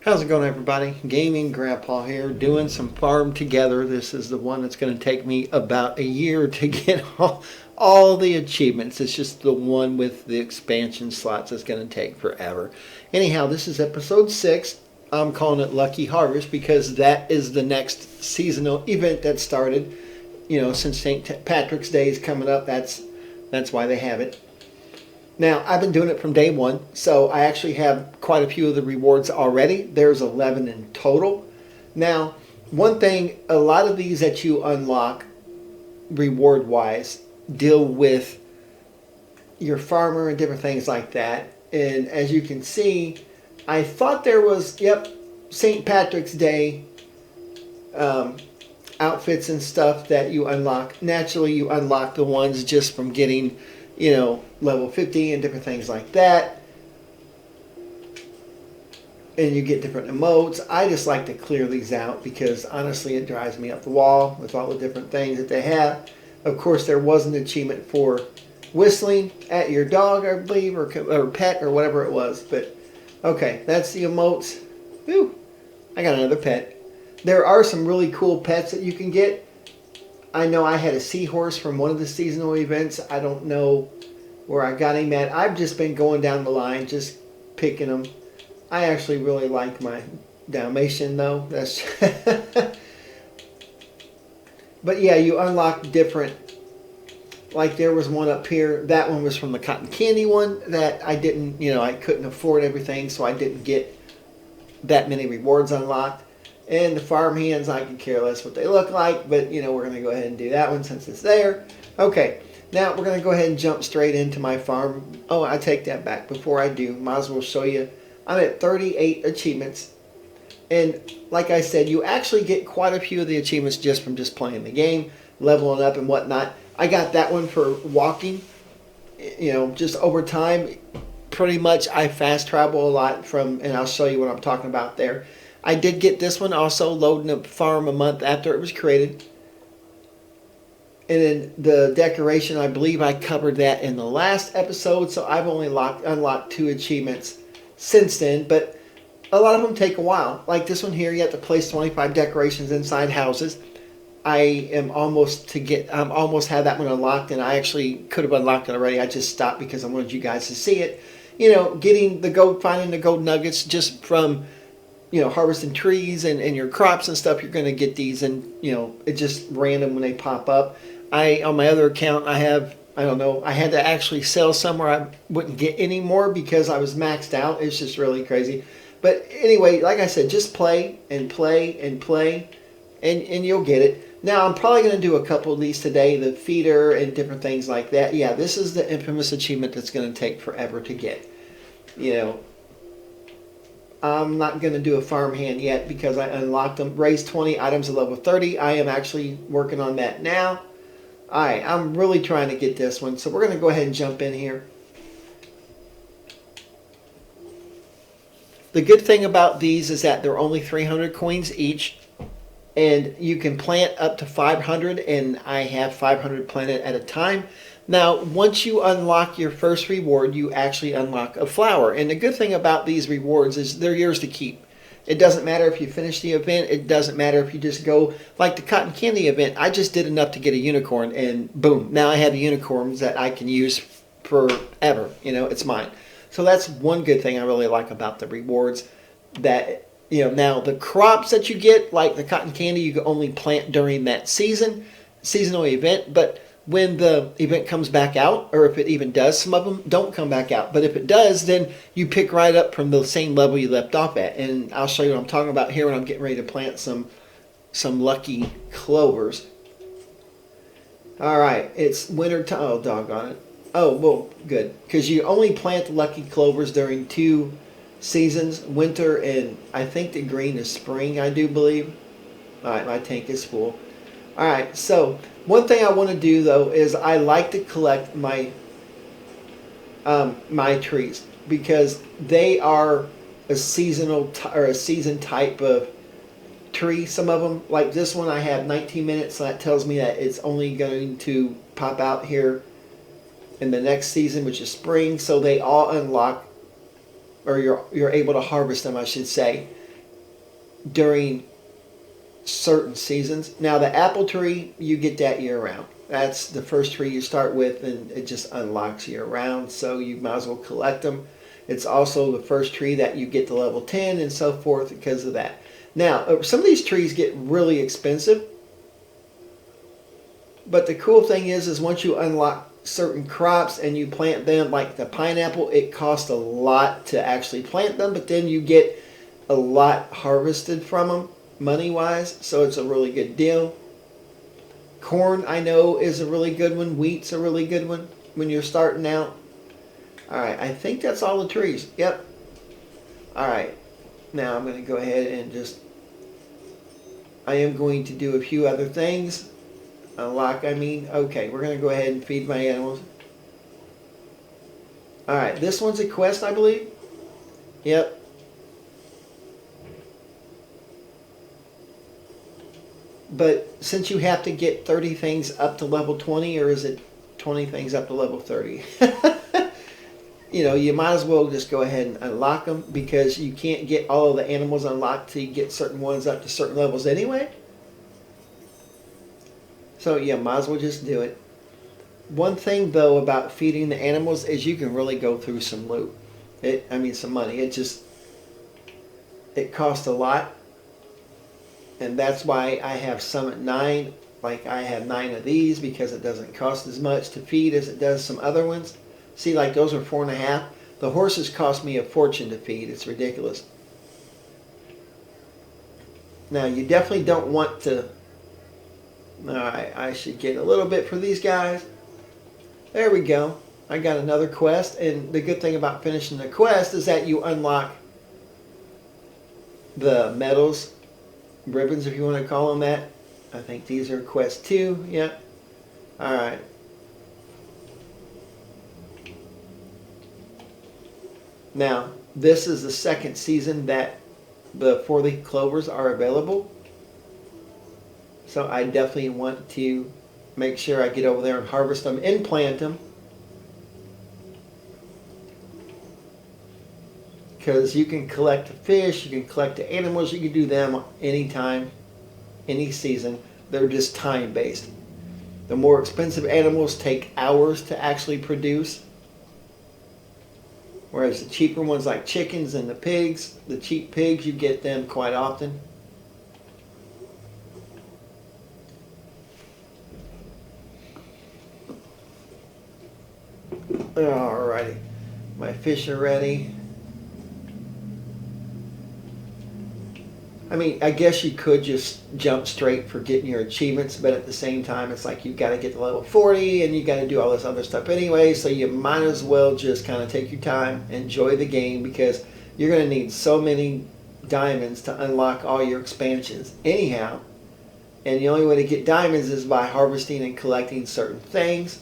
How's it going, everybody? Gaming Grandpa here, doing some Farm Together. This is the one that's going to take me about a year to get all the achievements. It's just the one with the expansion slots that's going to take forever. Anyhow, this is episode 6. I'm calling it Lucky Harvest because that is the next seasonal event that started. Since St. Patrick's Day is coming up, that's why they have it. Now, I've been doing it from day one, so I actually have quite a few of the rewards already. There's 11 in total. Now, one thing, a lot of these that you unlock reward-wise deal with your farmer and different things like that. And as you can see, I thought there was, St. Patrick's Day outfits and stuff that you unlock. Naturally, you unlock the ones just from getting level 50 and different things like that. And you get different emotes. I just like to clear these out because honestly it drives me up the wall with all the different things that they have. Of course, there was an achievement for whistling at your dog, I believe, or pet or whatever it was. But okay, that's the emotes. Whew, I got another pet. There are some really cool pets that you can get. I know I had a seahorse from one of the seasonal events. I don't know where I got him at. I've just been going down the line, just picking them. I actually really like my Dalmatian, though. That's But yeah, you unlock different. Like there was one up here. That one was from the cotton candy one that I didn't, I couldn't afford everything, so I didn't get that many rewards unlocked. And the farm hands, I can care less what they look like, but we're going to go ahead and do that one since it's there. Okay, now we're going to go ahead and jump straight into my farm. Oh, I take that back. Before I do, might as well show you. I'm at 38 achievements. And like I said, you actually get quite a few of the achievements just from just playing the game, leveling up and whatnot. I got that one for walking, just over time. Pretty much I fast travel a lot and I'll show you what I'm talking about there. I did get this one also, loading a farm a month after it was created. And then the decoration, I believe I covered that in the last episode, so I've only unlocked 2 achievements since then, but a lot of them take a while. Like this one here, you have to place 25 decorations inside houses. I'm almost had that one unlocked, and I actually could have unlocked it already. I just stopped because I wanted you guys to see it. Finding the gold nuggets just from harvesting trees and your crops and stuff. You're going to get these, and it's just random when they pop up. On my other account, I had to actually sell some where I wouldn't get any more because I was maxed out. It's just really crazy. But anyway, like I said, just play and play and play, and you'll get it. Now, I'm probably going to do a couple of these today, the feeder and different things like that. Yeah, this is the infamous achievement that's going to take forever to get. I'm not going to do a farm hand yet because I unlocked them. Raise 20 items to level 30. I am actually working on that now. Alright, I'm really trying to get this one. So we're going to go ahead and jump in here. The good thing about these is that they're only 300 coins each. And you can plant up to 500, and I have 500 planted at a time. Now, once you unlock your first reward, you actually unlock a flower. And the good thing about these rewards is they're yours to keep. It doesn't matter if you finish the event. It doesn't matter if you just go, like the cotton candy event. I just did enough to get a unicorn, and boom, now I have unicorns that I can use forever. It's mine. So that's one good thing I really like about the rewards. That, now the crops that you get, like the cotton candy, you can only plant during that seasonal event. But when the event comes back out, or if it even does, some of them don't come back out. But if it does, then you pick right up from the same level you left off at. And I'll show you what I'm talking about here when I'm getting ready to plant some lucky clovers. All right, it's winter time. Oh, doggone it. Oh, well, good. Because you only plant the lucky clovers during 2 seasons, winter and I think the green is spring, I do believe. All right, my tank is full. All right, so one thing I want to do though is I like to collect my my trees because they are a seasonal or a season type of tree. Some of them, like this one, I have 19 minutes, so that tells me that it's only going to pop out here in the next season, which is spring. So they all unlock, or you're able to harvest them, I should say, during certain seasons. Now the apple tree, you get that year round. That's the first tree you start with, and it just unlocks year round, so you might as well collect them. It's also the first tree that you get to level 10 and so forth because of that. Now, some of these trees get really expensive, but the cool thing is once you unlock certain crops and you plant them, like the pineapple, it costs a lot to actually plant them, but then you get a lot harvested from them money-wise, so it's a really good deal. Corn, I know, is a really good one. Wheat's a really good one when you're starting out. Alright, I think that's all the trees. Yep. Alright, now I'm going to go ahead and I am going to do a few other things. Unlock, I mean. Okay, we're going to go ahead and feed my animals. Alright, this one's a quest, I believe. Yep. But since you have to get 30 things up to level 20, or is it 20 things up to level 30? You know, you might as well just go ahead and unlock them, because you can't get all of the animals unlocked till you get certain ones up to certain levels anyway. So yeah, might as well just do it. One thing though about feeding the animals is you can really go through some loot. Some money. It costs a lot. And that's why I have some at 9. Like I have 9 of these because it doesn't cost as much to feed as it does some other ones. See, like those are 4.5. The horses cost me a fortune to feed. It's ridiculous. Now you definitely don't want to. Alright, I should get a little bit for these guys. There we go. I got another quest, and the good thing about finishing the quest is that you unlock the medals, ribbons if you want to call them that. I think these are quest 2. Yep. Alright. Now, this is the second season that the 4-leaf clovers are available. So I definitely want to make sure I get over there and harvest them and plant them. Because you can collect the fish, you can collect the animals, you can do them anytime, any season. They're just time based. The more expensive animals take hours to actually produce. Whereas the cheaper ones like chickens and the pigs, the cheap pigs, you get them quite often. Alrighty, my fish are ready. I mean, I guess you could just jump straight for getting your achievements, but at the same time, it's like you've got to get to level 40 and you got to do all this other stuff anyway, so you might as well just kind of take your time, enjoy the game, because you're going to need so many diamonds to unlock all your expansions anyhow. And the only way to get diamonds is by harvesting and collecting certain things.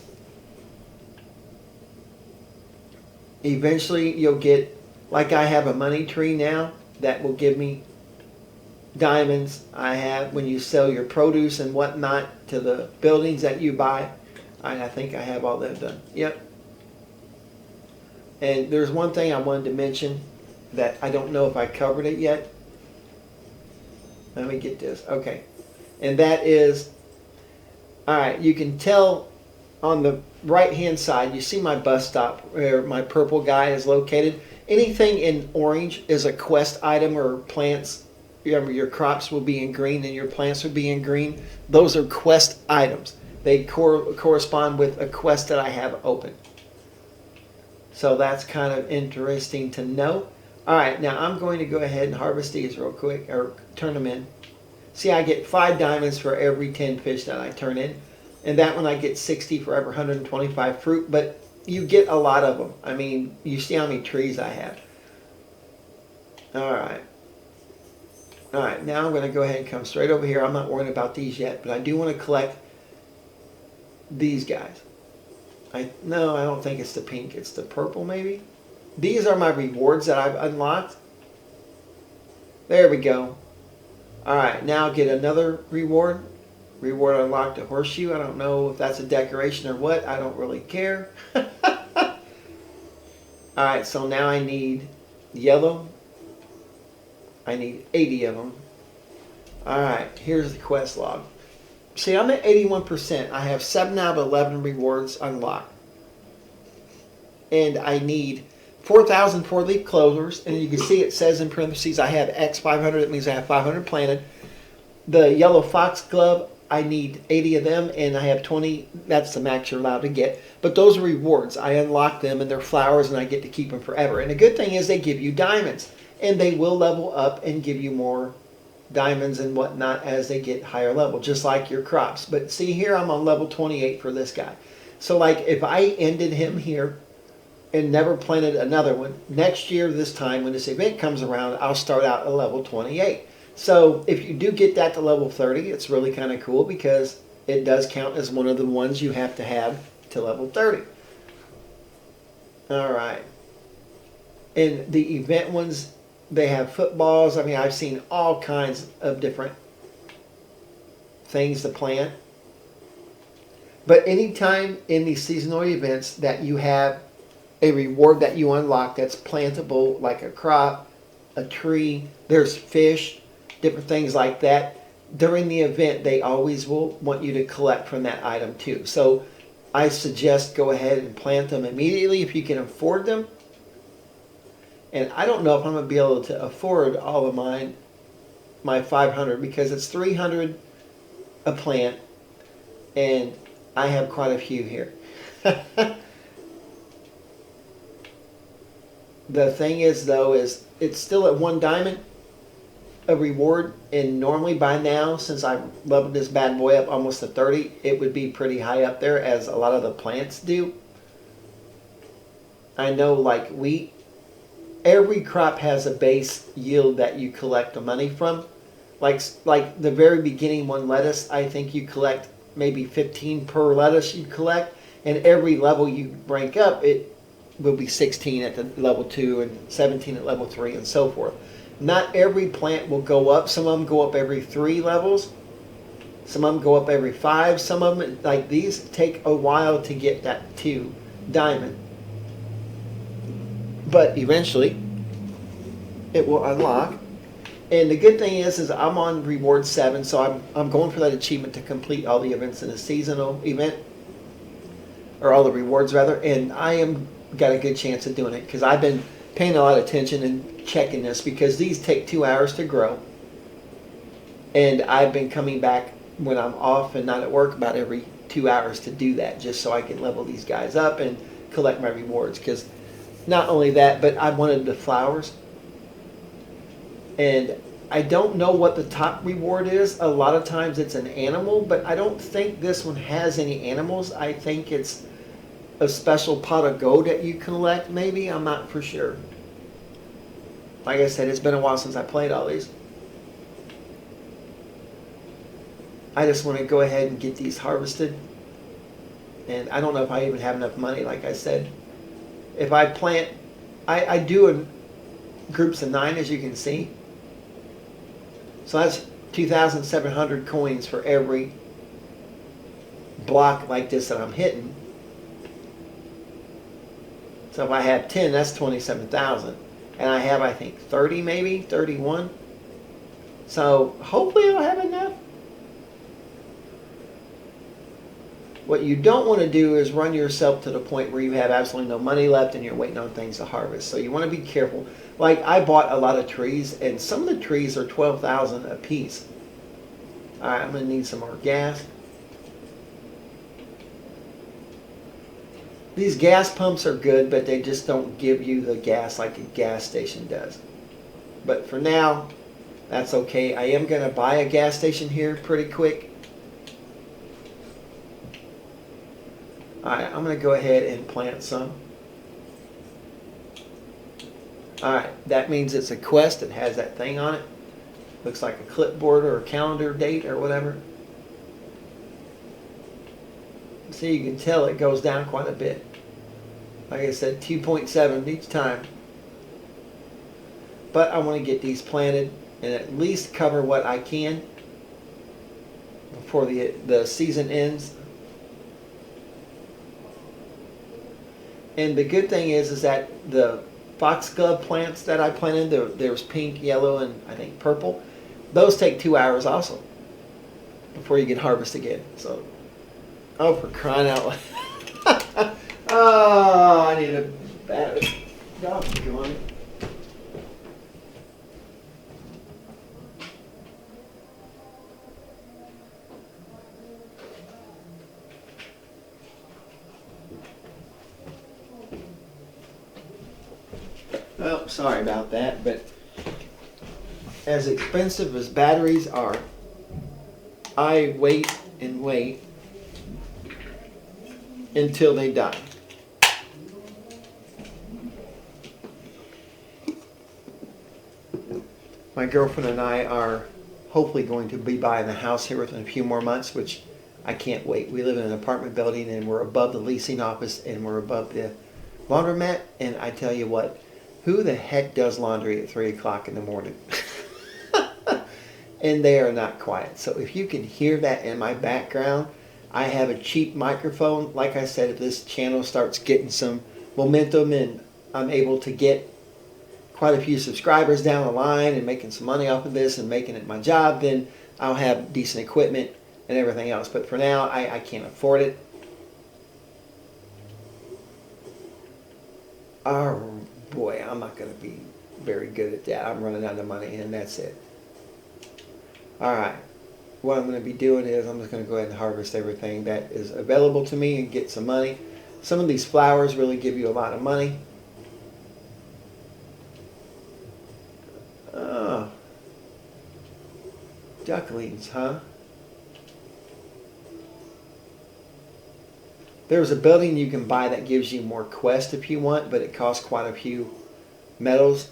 Eventually you'll get, like I have a money tree now that will give me diamonds. I have, when you sell your produce and whatnot to the buildings that you buy, I think I have all that done. Yep. And there's one thing I wanted to mention that I don't know if I covered it yet. Let me get this. Okay. And that is, alright, you can tell on the right hand side, you see my bus stop where my purple guy is located. Anything in orange is a quest item or plants. Your crops will be in green and your plants will be in green. Those are quest items. They correspond with a quest that I have open. So that's kind of interesting to know. Alright, now I'm going to go ahead and harvest these real quick, or turn them in. See, I get 5 diamonds for every 10 fish that I turn in. And that one I get 60 for every 125 fruit. But you get a lot of them. I mean, you see how many trees I have. Alright. Alright, now I'm going to go ahead and come straight over here. I'm not worrying about these yet, but I do want to collect these guys. No, I don't think it's the pink. It's the purple maybe. These are my rewards that I've unlocked. There we go. Alright, now I'll get another reward. Reward unlocked a horseshoe. I don't know if that's a decoration or what. I don't really care. Alright, so now I need yellow. I need 80 of them. Alright, here's the quest log. See, I'm at 81%. I have 7 out of 11 rewards unlocked. And I need 4,000 4-leaf clovers. And you can see it says in parentheses I have X500. That means I have 500 planted. The yellow foxglove, I need 80 of them, and I have 20. That's the max you're allowed to get. But those are rewards. I unlock them, and they're flowers, and I get to keep them forever. And the good thing is they give you diamonds. And they will level up and give you more diamonds and whatnot as they get higher level, just like your crops. But see here, I'm on level 28 for this guy. So like if I ended him here and never planted another one, next year this time when this event comes around, I'll start out at level 28. So if you do get that to level 30, it's really kind of cool because it does count as one of the ones you have to level 30. All right. And the event ones, they have footballs. I mean, I've seen all kinds of different things to plant. But anytime in these seasonal events that you have a reward that you unlock that's plantable, like a crop, a tree, there's fish, different things like that, during the event they always will want you to collect from that item too. So I suggest go ahead and plant them immediately if you can afford them. And I don't know if I'm going to be able to afford all of my 500 because it's 300 a plant and I have quite a few here. The thing is though is it's still at 1 diamond a reward, and normally by now, since I've leveled this bad boy up almost to 30, it would be pretty high up there as a lot of the plants do. I know like wheat, every crop has a base yield that you collect the money from. Like the very beginning one, lettuce, I think you collect maybe 15 per lettuce you collect, and every level you rank up, it will be 16 at the level 2 and 17 at level 3 and so forth. Not every plant will go up. Some of them go up every 3 levels. Some of them go up every 5. Some of them, like these, take a while to get that 2 diamond. But eventually, it will unlock. And the good thing is I'm on reward 7, so I'm going for that achievement to complete all the events in a seasonal event, or all the rewards rather. And I am got a good chance of doing it because I've been paying a lot of attention and checking this because these take 2 hours to grow. And I've been coming back when I'm off and not at work about every 2 hours to do that just so I can level these guys up and collect my rewards. Because not only that, but I wanted the flowers. And I don't know what the top reward is. A lot of times it's an animal, but I don't think this one has any animals. I think it's a special pot of gold that you collect, maybe. I'm not for sure. Like I said, it's been a while since I played all these. I just want to go ahead and get these harvested. And I don't know if I even have enough money, like I said. If I plant, I do in groups of 9, as you can see. So that's 2,700 coins for every block like this that I'm hitting. So if I have 10, that's 27,000. And I have, I think, 30 maybe, 31. So hopefully I'll have enough. What you don't want to do is run yourself to the point where you have absolutely no money left and you're waiting on things to harvest. So you want to be careful. Like I bought a lot of trees, and some of the trees are 12,000 a piece. All right, I'm going to need some more gas. These gas pumps are good, but they just don't give you the gas like a gas station does. But for now, that's okay. I am going to buy a gas station here pretty quick. Alright, I'm going to go ahead and plant some. Alright, that means it's a quest. It has that thing on it. Looks like a clipboard or a calendar date or whatever. See, you can tell it goes down quite a bit. Like I said, 2.7 each time. But I want to get these planted and at least cover what I can before the season ends. And the good thing is that the foxglove plants that I planted, there was pink, yellow, and I think purple. Those take 2 hours also before you can harvest again. So, oh, for crying out loud. Oh, I need a battery. Dog on it. Oh, sorry about that, but as expensive as batteries are, I wait and wait until they die. My girlfriend and I are hopefully going to be buying a house here within a few more months, which I can't wait. We live in an apartment building and we're above the leasing office and we're above the laundromat. And I tell you what, who the heck does laundry at 3 o'clock in the morning? And they are not quiet. So if you can hear that in my background, I have a cheap microphone. Like I said, if this channel starts getting some momentum and I'm able to get quite a few subscribers down the line and making some money off of this and making it my job, then I'll have decent equipment and everything else. But for now, I can't afford it. Oh boy, I'm not going to be very good at that. I'm running out of money and that's it. Alright, what I'm going to be doing is I'm just going to go ahead and harvest everything that is available to me and get some money. Some of these flowers really give you a lot of money. Oh, ducklings, huh? There's a building you can buy that gives you more quests if you want, but it costs quite a few medals.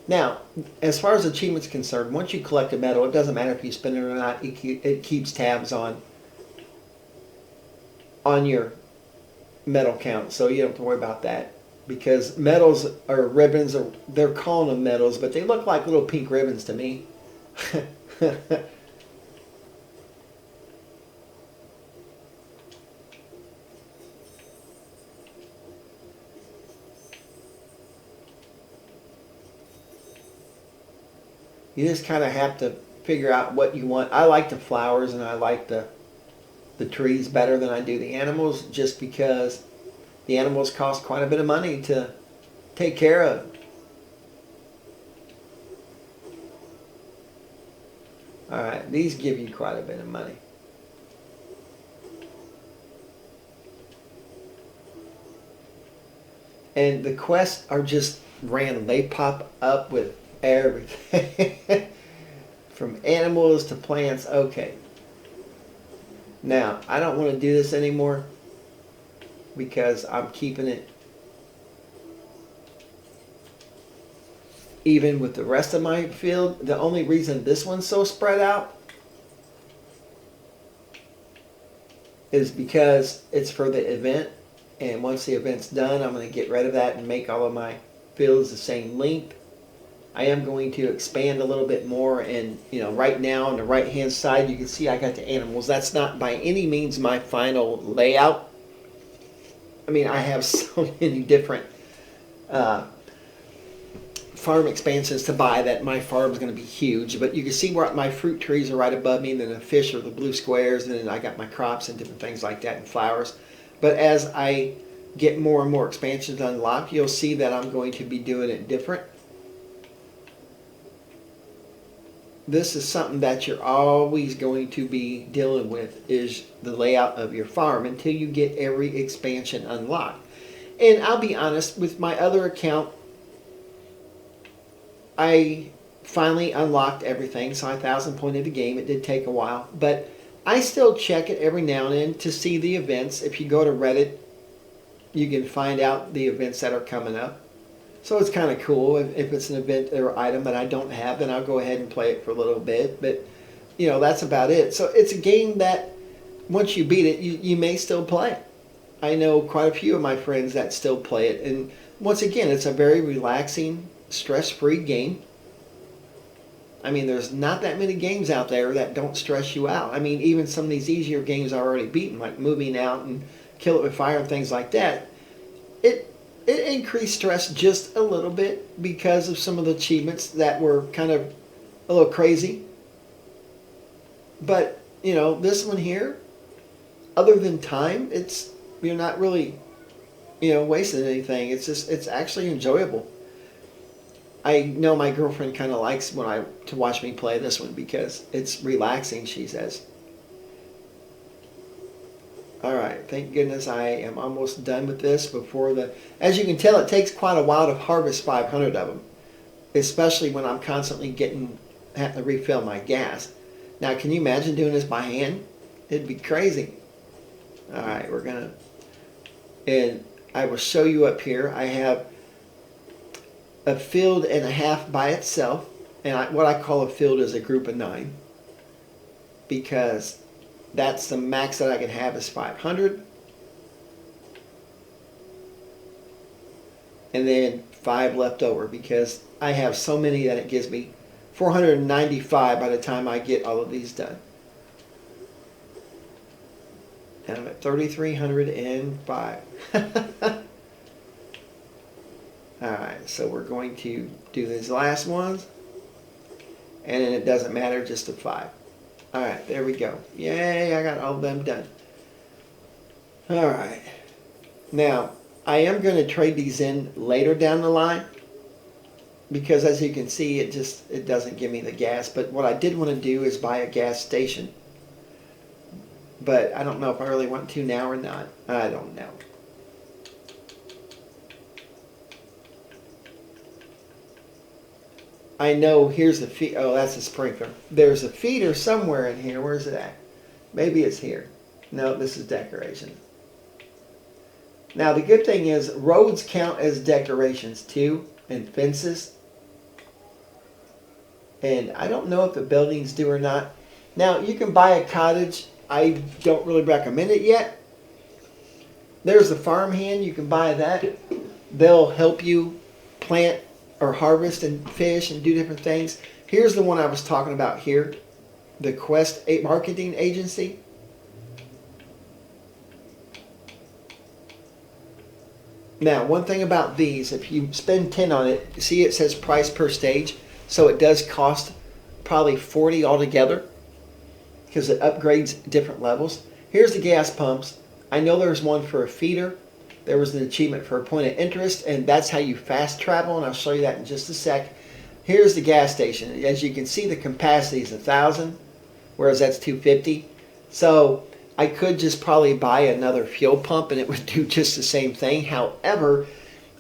Now, as far as achievements concerned, once you collect a medal, it doesn't matter if you spend it or not. It keeps tabs on your medal count, so you don't have to worry about that. Because medals or ribbons, they're calling them medals, but they look like little pink ribbons to me. You just kind of have to figure out what you want. I like the flowers and I like the trees better than I do the animals, just because the animals cost quite a bit of money to take care of. Alright, these give you quite a bit of money. And the quests are just random. They pop up with everything. From animals to plants. Okay. Now, I don't want to do this anymore because I'm keeping it even with the rest of my field. The only reason this one's so spread out is because it's for the event, and once the event's done, I'm going to get rid of that and make all of my fields the same length. I am going to expand a little bit more, and right now on the right hand side you can see I got the animals. That's not by any means my final layout. I mean, I have so many different farm expansions to buy that my farm is going to be huge. But you can see where my fruit trees are right above me, and then the fish are the blue squares, and then I got my crops and different things like that and flowers. But as I get more and more expansions unlocked, you'll see that I'm going to be doing it different. This is something that you're always going to be dealing with, is the layout of your farm until you get every expansion unlocked. And I'll be honest, with my other account, I finally unlocked everything, so I 1,000 pointed the game. It did take a while, but I still check it every now and then to see the events. If you go to Reddit, you can find out the events that are coming up. So it's kind of cool. If it's an event or item that I don't have, then I'll go ahead and play it for a little bit. But, that's about it. So it's a game that once you beat it, you may still play. I know quite a few of my friends that still play it. And once again, it's a very relaxing, stress-free game. I mean, there's not that many games out there that don't stress you out. I mean, even some of these easier games I've already beaten, like Moving Out and Kill It With Fire and things like that, it increased stress just a little bit because of some of the achievements that were kind of a little crazy. But, you know, this one here, other than time, you're not really, you know, wasting anything. It's actually enjoyable. I know my girlfriend kind of likes to watch me play this one because it's relaxing, she says. All right, thank goodness I am almost done with this before as you can tell, it takes quite a while to harvest 500 of them, especially when I'm constantly having to refill my gas. Now, can you imagine doing this by hand? It'd be crazy. All right, and I will show you up here. I have a field and a half by itself, and what I call a field is a group of 9, because that's the max that I can have is 500. And then 5 left over because I have so many that it gives me 495 by the time I get all of these done. And I'm at 3,305. Alright, so we're going to do these last ones. And then it doesn't matter, just a 5. Alright, there we go. Yay, I got all of them done. Alright. Now, I am going to trade these in later down the line, because as you can see, it doesn't give me the gas. But what I did want to do is buy a gas station. But I don't know if I really want to now or not. I don't know. I know here's the feed. Oh, that's a sprinkler. There's a feeder somewhere in here. Where's it at? Maybe it's here. No, this is decoration. Now, the good thing is roads count as decorations too, and fences. And I don't know if the buildings do or not. Now, you can buy a cottage. I don't really recommend it yet. There's the farmhand. You can buy that. They'll help you plant or harvest and fish and do different things. Here's the one I was talking about here. The Quest Marketing Agency. Now, one thing about these, if you spend 10 on it, see it says price per stage. So it does cost probably 40 altogether, because it upgrades different levels. Here's the gas pumps. I know there's one for a feeder. There was an achievement for a point of interest, and that's how you fast travel, and I'll show you that in just a sec. Here's the gas station. As you can see, the capacity is 1,000, whereas that's 250. So I could just probably buy another fuel pump, and it would do just the same thing. However,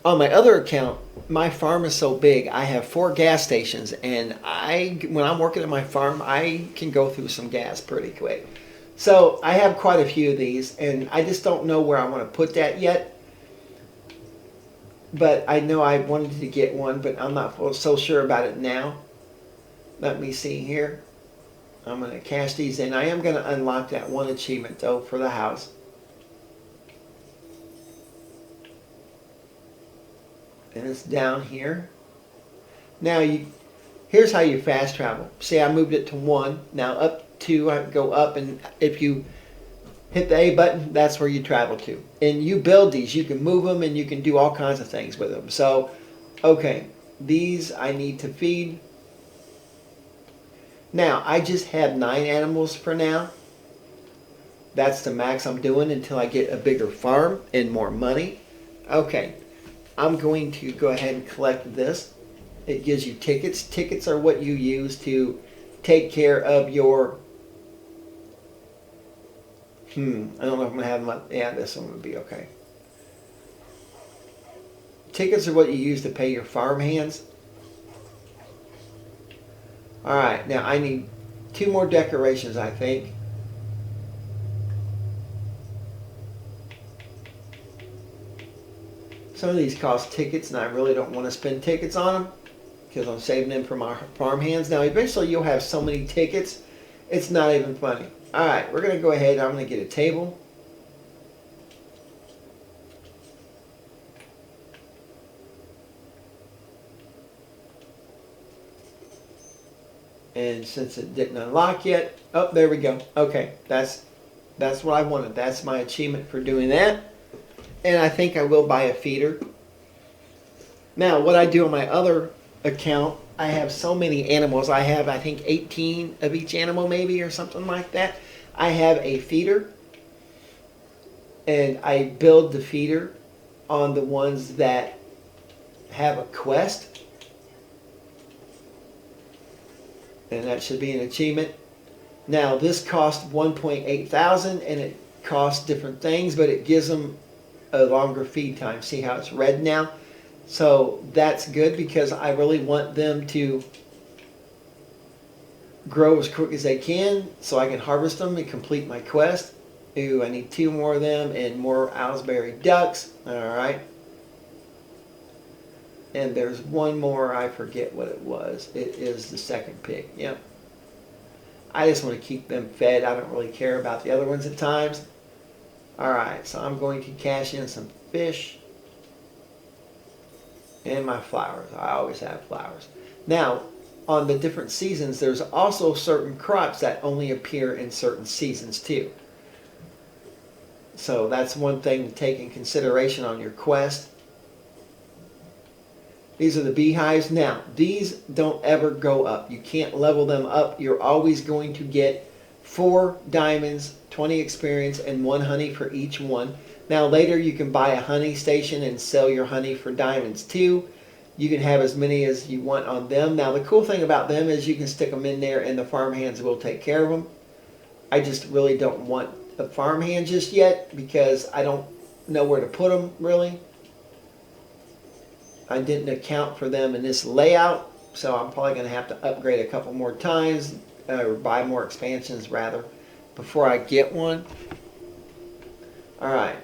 on my other account, my farm is so big, I have 4 gas stations, and when I'm working at my farm, I can go through some gas pretty quick. So I have quite a few of these, and I just don't know where I want to put that yet. But I know I wanted to get one, but I'm not so sure about it now. Let me see here. I'm going to cash these in. I am going to unlock that one achievement, though, for the house. And it's down here. Now, here's how you fast travel. See, I moved it to 1. Now, up 2, I go up, and if you hit the A button, that's where you travel to. And you build these. You can move them, and you can do all kinds of things with them. So, okay, these I need to feed. Now, I just have 9 animals for now. That's the max I'm doing until I get a bigger farm and more money. Okay, I'm going to go ahead and collect this. It gives you tickets. Tickets are what you use to take care of your... I don't know if I'm going to have them. Yeah, this one would be okay. Tickets are what you use to pay your farm hands. Alright, now I need 2 more decorations, I think. Some of these cost tickets, and I really don't want to spend tickets on them because I'm saving them for my farm hands. Now, eventually you'll have so many tickets, it's not even funny. Alright, we're going to go ahead. I'm going to get a table. And since it didn't unlock yet, oh, there we go. Okay, that's what I wanted. That's my achievement for doing that. And I think I will buy a feeder. Now, what I do on my other account I have so many animals. I have, I think, 18 of each animal maybe or something like that. I have a feeder, and I build the feeder on the ones that have a quest, and that should be an achievement. Now this cost 1.8 thousand, and it costs different things, but it gives them a longer feed time. See how it's red now? So that's good because I really want them to grow as quick as they can so I can harvest them and complete my quest. Ooh, I need 2 more of them and more Owlsbury ducks. Alright. And there's one more, I forget what it was. It is the second pig. Yep. I just want to keep them fed. I don't really care about the other ones at times. Alright, so I'm going to cash in some fish. And my flowers. I always have flowers. Now, on the different seasons, there's also certain crops that only appear in certain seasons too. So that's one thing to take in consideration on your quest. These are the beehives. Now, these don't ever go up. You can't level them up. You're always going to get 4 diamonds, 20 experience, and 1 honey for each one. Now later you can buy a honey station and sell your honey for diamonds too. You can have as many as you want on them. Now the cool thing about them is you can stick them in there and the farmhands will take care of them. I just really don't want a farmhand just yet because I don't know where to put them really. I didn't account for them in this layout, so I'm probably going to have to upgrade a couple more times or buy more expansions rather before I get one. Alright.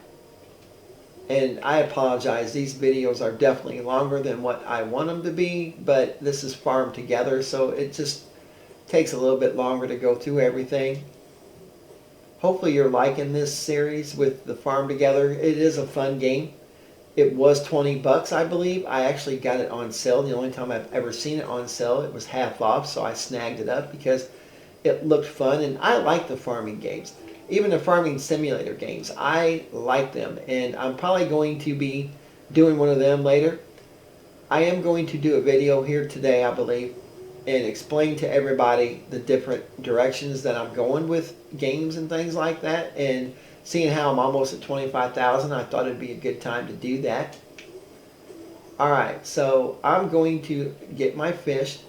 And I apologize, these videos are definitely longer than what I want them to be, but this is farmed together, so it just takes a little bit longer to go through everything. Hopefully you're liking this series with the farm together. It is a fun game. It was 20 bucks, I believe. I actually got it on sale. The only time I've ever seen it on sale, it was half off, so I snagged it up because it looked fun, and I like the farming games. Even the farming simulator games, I like them, and I'm probably going to be doing one of them later. I am going to do a video here today, I believe, and explain to everybody the different directions that I'm going with games and things like that, and seeing how I'm almost at 25,000, I thought it'd be a good time to do that. Alright, so I'm going to get my fish.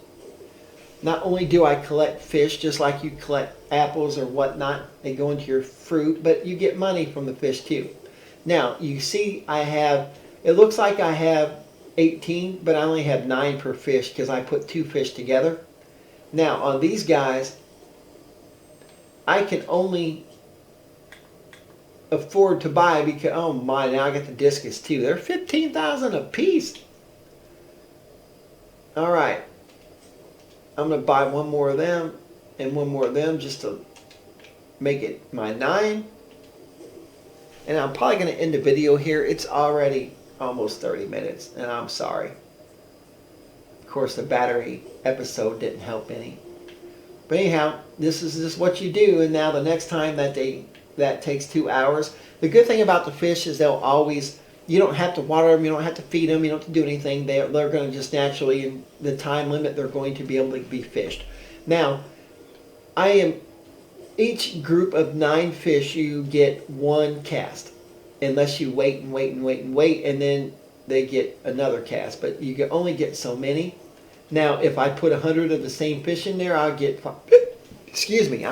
Not only do I collect fish just like you collect apples or whatnot, they go into your fruit, but you get money from the fish too. Now, you see I have, it looks like I have 18, but I only have 9 per fish because I put 2 fish together. Now, on these guys, I can only afford to buy because, oh my, now I got the discus too. They're 15,000 a piece. Alright. I'm going to buy 1 more of them and 1 more of them just to make it my 9. And I'm probably going to end the video here. It's already almost 30 minutes and I'm sorry. Of course the battery episode didn't help any. But anyhow, this is just what you do, and now the next time that takes 2 hours. The good thing about the fish is they'll always, you don't have to water them, you don't have to feed them, you don't have to do anything. They're going to just naturally, in the time limit, they're going to be able to be fished. Now, each group of 9 fish, you get 1 cast. Unless you wait and wait and wait and wait, and then they get another cast. But you can only get so many. Now, if I put 100 of the same fish in there, I'll get, I'll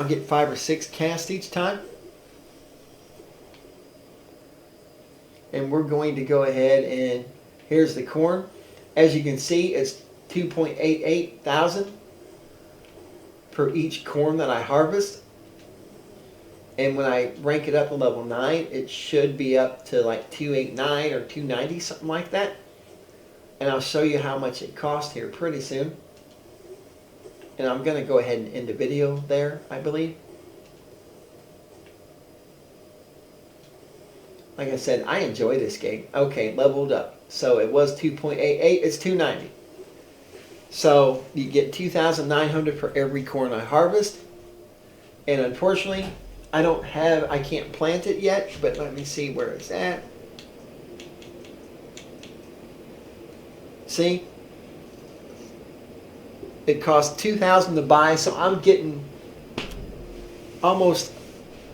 get 5 or 6 casts each time. And we're going to go ahead and here's the corn. As you can see, it's 2.88 thousand for each corn that I harvest. And when I rank it up to level 9, it should be up to like 289 or 290, something like that. And I'll show you how much it costs here pretty soon. And I'm going to go ahead and end the video there, I believe. Like I said, I enjoy this game. Okay, leveled up. So it was 2.88, it's 290. So you get 2,900 for every corn I harvest. And unfortunately, I can't plant it yet, but let me see where it's at. See? It costs $2,000 to buy, so I'm getting almost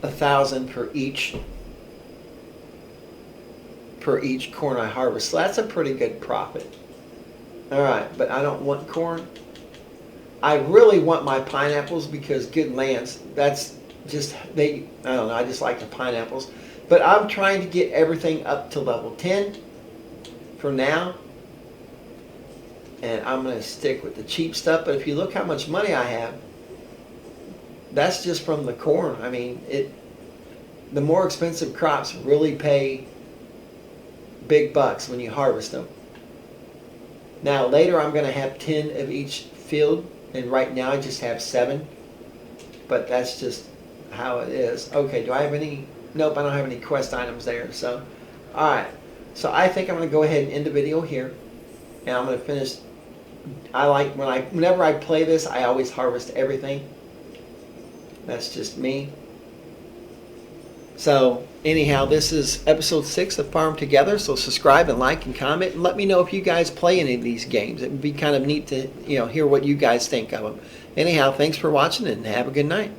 $1,000 per each corn I harvest. So that's a pretty good profit. All right, but I don't want corn. I really want my pineapples because good lands. That's just I don't know. I just like the pineapples. But I'm trying to get everything up to level 10 for now. And I'm going to stick with the cheap stuff. But if you look how much money I have, that's just from the corn. I mean, the more expensive crops really pay big bucks when you harvest them. Now later I'm going to have 10 of each field, and right now I just have 7. But that's just how it is. Okay, do I have any? Nope, I don't have any quest items there. So, all right. So I think I'm going to go ahead and end the video here, and I'm going to finish. I like whenever I play this, I always harvest everything. That's just me. So anyhow, this is episode 6 of Farm Together. So subscribe and like and comment, and let me know if you guys play any of these games. It would be kind of neat to hear what you guys think of them. Anyhow, thanks for watching and have a good night.